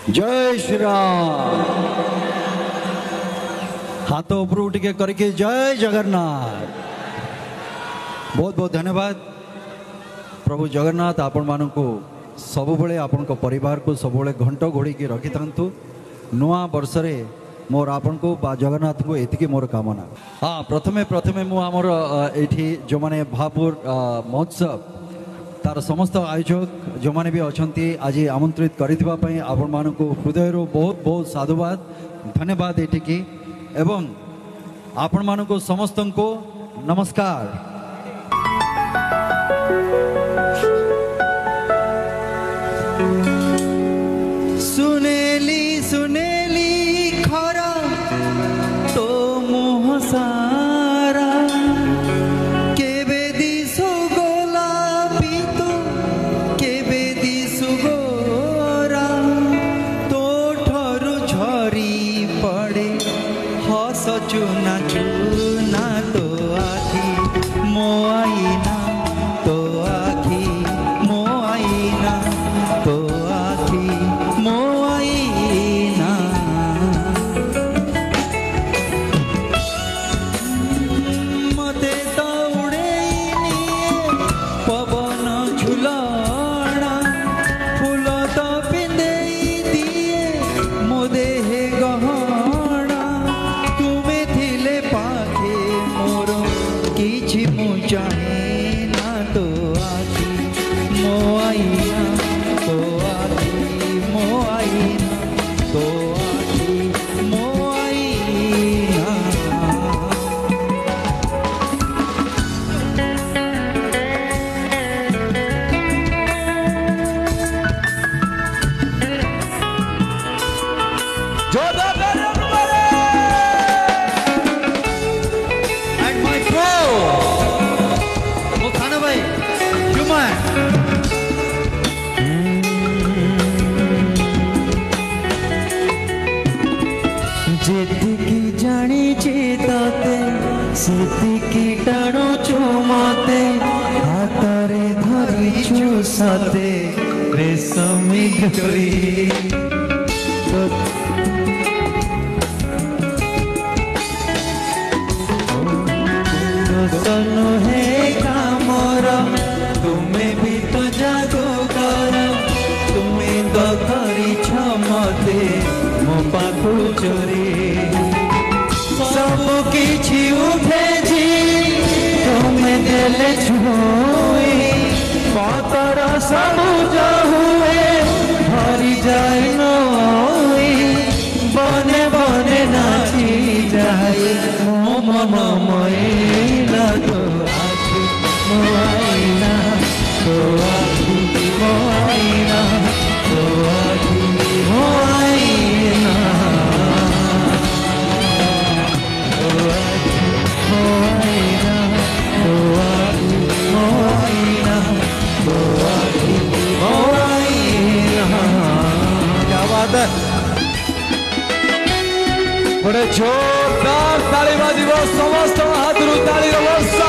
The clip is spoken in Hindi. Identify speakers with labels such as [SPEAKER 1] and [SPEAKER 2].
[SPEAKER 1] जय श्री राम। हाथ उपरू टिके करके जय जगन्नाथ। बहुत बहुत धन्यवाद प्रभु जगन्नाथ आपण मान को सब बेले आपण को परिवार को सब बेले घंट घोड़ी की रखि था नुआ वर्ष रे मोर आपण को बा जगन्नाथ को एतिकी मोर कामना। हाँ प्रथमे प्रथमे मु आमर एठी जो माने भापुर महोत्सव तार समस्त आयोजक जो माने भी अछंती आज आमंत्रित करिथिबा पई आपण मानको हृदय रो बहुत बहुत साधुवाद धन्यवाद एटिकी एवं आपण मानको समस्तन को नमस्कार। सुनेली सुनेली खरा तो मोह सारा चुना चुना तो आखी मोआईना तो आखी मोआईना तो आखी मोआईना मते तो उड़ेनी पवन झुलाना फूल तो पिंदे दिए मो देहे गहना किछि मुझे ना तो आखी मोआईना तो आखी मोआईना तो आखी मोआईना। जेतिकी जानी चेताते सेतिकी टाणो चुमते हाथरे धरिछु सते रेशमी डोरी तनु है कामर तुम्हें भी तो जागो कर तुम्हें तो करिछ मते मो पाखु चोरी सब किछि उठे जी तुम्हें देले छुई पतर सबुज हुए भरी जाए नई बने बने नाची जाए मो मन मोइला तो आखी मोआईना तो आखी मोआईना तो आखी मोआईना तो आखी मोआईना तो आखी मोआईना तो आखी मोआईना। क्या बात है, बड़े जोरदार ताली बाजिब समस्त हाथ ताली वर्ष